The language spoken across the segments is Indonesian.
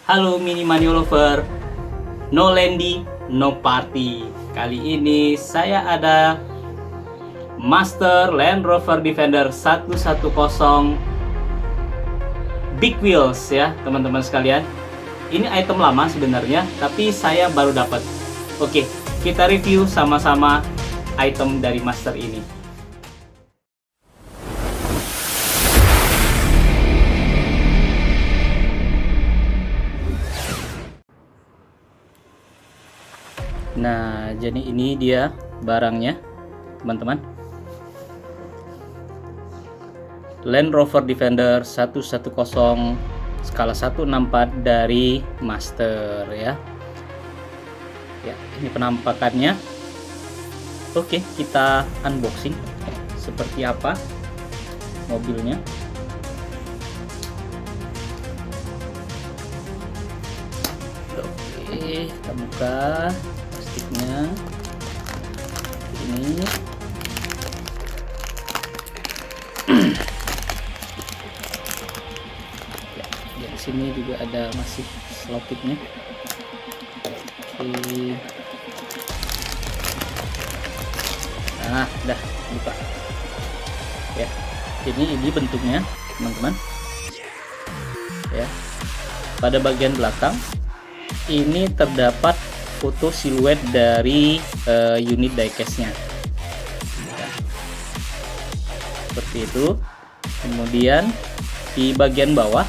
Halo Mini Money Lover, no Landy, no party. Kali ini saya ada Master Land Rover Defender 110 Big Wheels ya teman-teman sekalian. Ini item lama sebenarnya, tapi saya baru dapat. Oke, kita review sama-sama item dari Master ini. Nah, jadi ini dia barangnya, teman-teman. Land Rover Defender 110 skala 164 dari Master ya. Ya, ini penampakannya. Oke, kita unboxing. Seperti apa mobilnya? Oke, kita buka plastiknya. Ini ya, di sini juga ada masih selotipnya. Oke. Nah, udah buka. Ya, jadi ini bentuknya, teman-teman. Ya, pada bagian belakang ini terdapat foto siluet dari unit diecast-nya. Ya, seperti itu. Kemudian di bagian bawah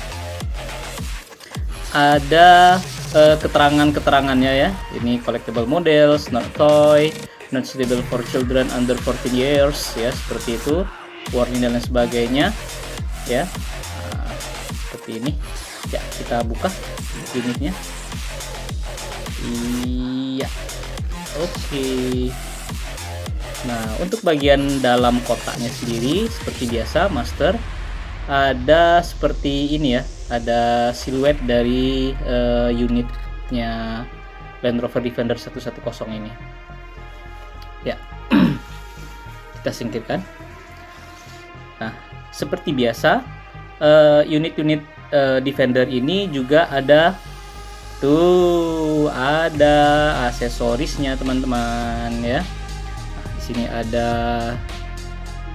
ada keterangan-keterangannya ya. Ini collectible models, not toy, not suitable for children under 14 years ya, seperti itu. Warning dan lain sebagainya ya. Nah, seperti ini. Ya, kita buka unitnya. Iya, oke. Nah, untuk bagian dalam kotaknya sendiri seperti biasa Master ada seperti ini ya, ada siluet dari unitnya Land Rover Defender 110 ini ya. Kita singkirkan. Nah, seperti biasa unit-unit Defender ini juga ada tuh, ada aksesorisnya teman-teman ya. Nah, di sini ada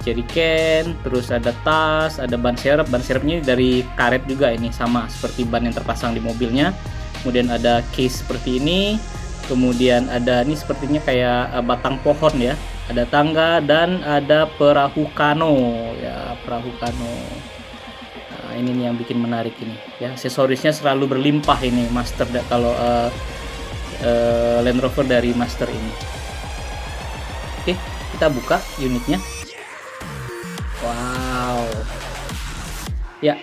jerrycan, terus ada tas, ada ban serep. Ban serepnya dari karet juga, ini sama seperti ban yang terpasang di mobilnya. Kemudian ada case seperti ini. Kemudian ada ini sepertinya kayak batang pohon ya. Ada tangga dan ada perahu kano ya, perahu kano. Nah, ini nih yang bikin menarik ini ya, aksesorisnya selalu berlimpah ini Master kalau Land Rover dari Master ini. Oke, kita buka unitnya. Wow ya,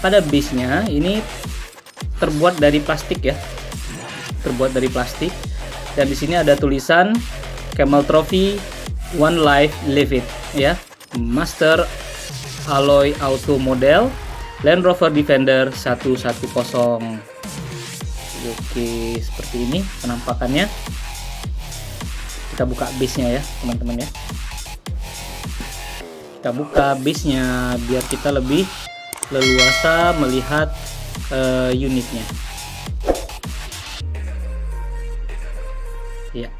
pada base-nya ini terbuat dari plastik ya, terbuat dari plastik, dan di sini ada tulisan Camel Trophy One Life Live It ya, Master Alloy Auto Model Land Rover Defender 110. Oke, seperti ini penampakannya. Kita buka base-nya ya teman-teman ya. Kita buka base-nya biar kita lebih leluasa melihat unitnya ya.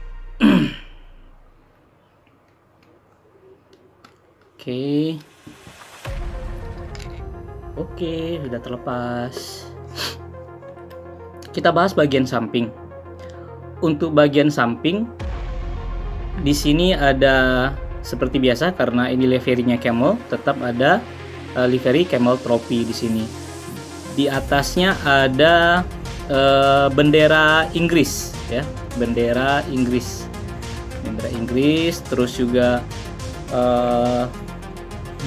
Oke, sudah terlepas. Kita bahas bagian samping. Untuk bagian samping di sini ada seperti biasa, karena ini livery-nya Camel, tetap ada livery Camel Trophy di sini. Di atasnya ada bendera Inggris ya, bendera Inggris, terus juga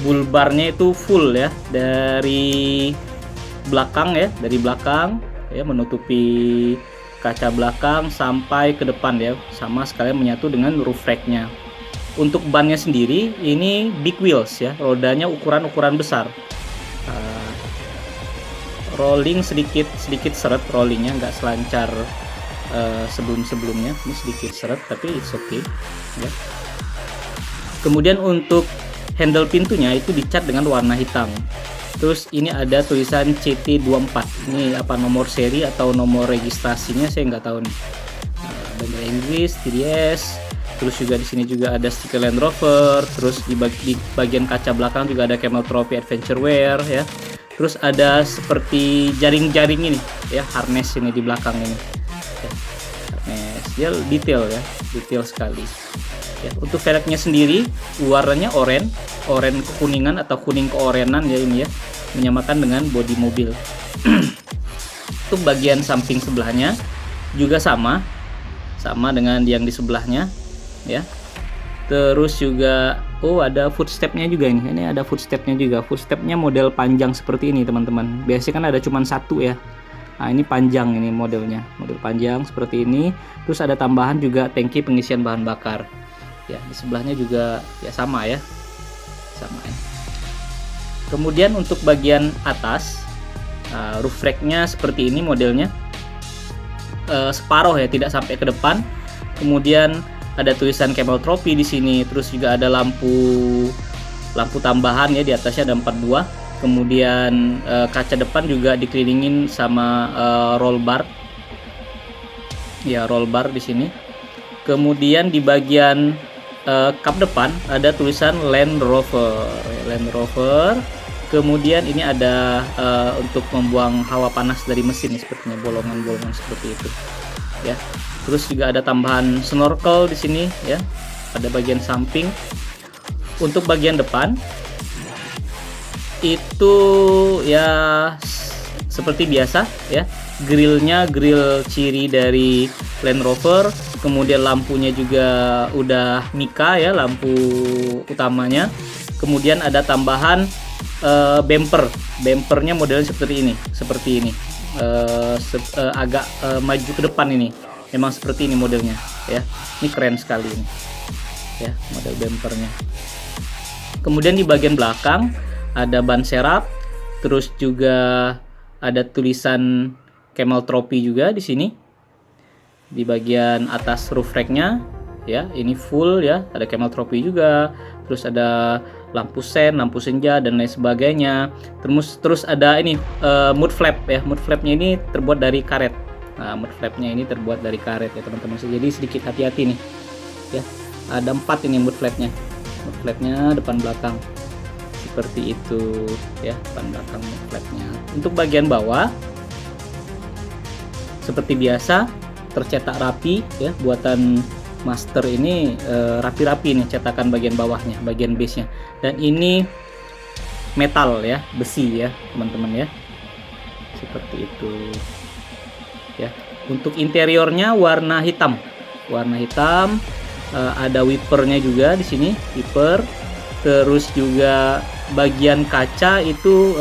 bulbarnya itu full ya, dari belakang ya, menutupi kaca belakang sampai ke depan ya, sama sekalian menyatu dengan roof rack-nya. Untuk bannya sendiri ini big wheels ya, rodanya ukuran besar. Rolling sedikit seret, rollingnya nggak selancar sebelumnya, ini sedikit seret tapi it's okay ya. Kemudian untuk handle pintunya itu dicat dengan warna hitam. Terus ini ada tulisan CT24. Ini apa, nomor seri atau nomor registrasinya saya nggak tahu nih. Bendera Inggris, TDS. Terus juga di sini juga ada stiker Land Rover. Terus di bagian kaca belakang juga ada Camel Trophy Adventure Wear ya. Terus ada seperti jaring-jaring ini ya, harness ini di belakang ini. Ya, harness dia detail ya, detail sekali. Ya, untuk velgnya sendiri warnanya oranye kekuningan atau kuning keorenan ya ini ya, menyamakan dengan bodi mobil. Untuk bagian samping sebelahnya juga sama dengan yang di sebelahnya ya. Terus juga ada footstepnya juga ini ada footstepnya juga. Footstepnya model panjang seperti ini teman-teman. Biasanya kan ada cuma satu ya. Nah ini panjang, ini modelnya, model panjang seperti ini. Terus ada tambahan juga tangki pengisian bahan bakar. Ya, di sebelahnya juga ya sama ya. Kemudian untuk bagian atas, roof rack-nya seperti ini modelnya. Separuh ya, tidak sampai ke depan. Kemudian ada tulisan Camel Trophy di sini. Terus juga ada lampu tambahan ya, di atasnya ada 4 buah. Kemudian kaca depan juga dikelilingin sama roll bar. Ya, roll bar di sini. Kemudian di bagian kap depan ada tulisan Land Rover. Kemudian ini ada untuk membuang hawa panas dari mesin sepertinya, bolongan-bolongan seperti itu ya. Terus juga ada tambahan snorkel di sini ya, pada bagian samping. Untuk bagian depan itu ya seperti biasa ya, grillnya grill ciri dari Land Rover. Kemudian lampunya juga udah Mika ya, lampu utamanya. Kemudian ada tambahan bumpernya modelnya seperti ini, agak maju ke depan ini. Memang seperti ini modelnya ya. Ini keren sekali ini ya, model bumpernya. Kemudian di bagian belakang ada ban serap, terus juga ada tulisan Camel Trophy juga di sini. Di bagian atas roof rack-nya ya, ini full ya, ada Camel Trophy juga. Terus ada lampu sen, lampu senja dan lain sebagainya. Terus ada ini mud flap ya. Mud flapnya ini terbuat dari karet. Nah, mud flapnya ini terbuat dari karet ya teman-teman. Jadi sedikit hati-hati nih ya. Ada 4 ini mud flapnya. Mud flapnya depan belakang seperti itu ya, depan belakang mud flapnya. Untuk bagian bawah seperti biasa, tercetak rapi ya, buatan Master ini rapi-rapi nih cetakan bagian bawahnya, bagian base-nya. Dan ini metal ya, besi ya teman-teman ya, seperti itu ya. Untuk interiornya warna hitam, ada wipernya juga di sini, wiper. Terus juga bagian kaca itu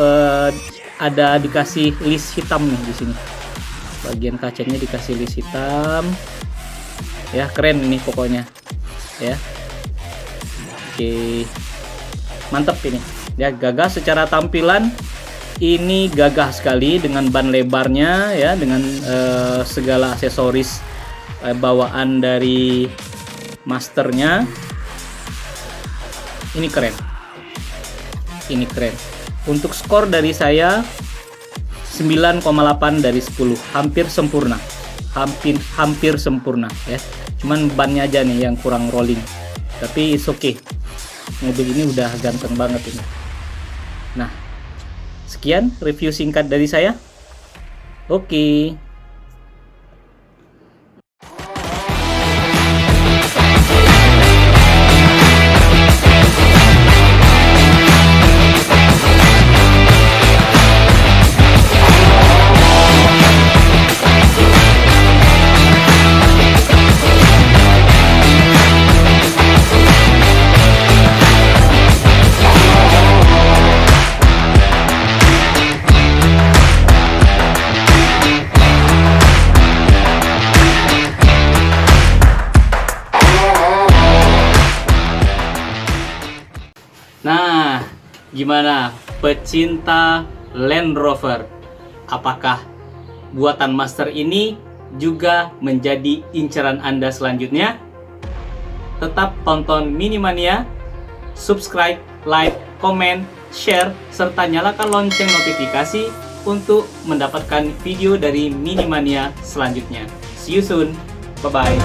ada dikasih list hitam nih di sini. Bagian kacanya dikasih list hitam ya, keren ini pokoknya ya. Oke, mantep ini ya, gagah secara tampilan. Ini gagah sekali dengan ban lebarnya ya, dengan segala aksesoris bawaan dari Masternya. Ini keren. Untuk skor dari saya 9,8 dari 10, hampir sempurna ya. Cuman bannya aja nih yang kurang rolling, tapi it's okay, mobil ini udah ganteng banget ini. Nah, sekian review singkat dari saya. Oke. Nah, gimana pecinta Land Rover? Apakah buatan Master ini juga menjadi incaran Anda selanjutnya? Tetap tonton Minimania, subscribe, like, komen, share, serta nyalakan lonceng notifikasi untuk mendapatkan video dari Minimania selanjutnya. See you soon. Bye-bye.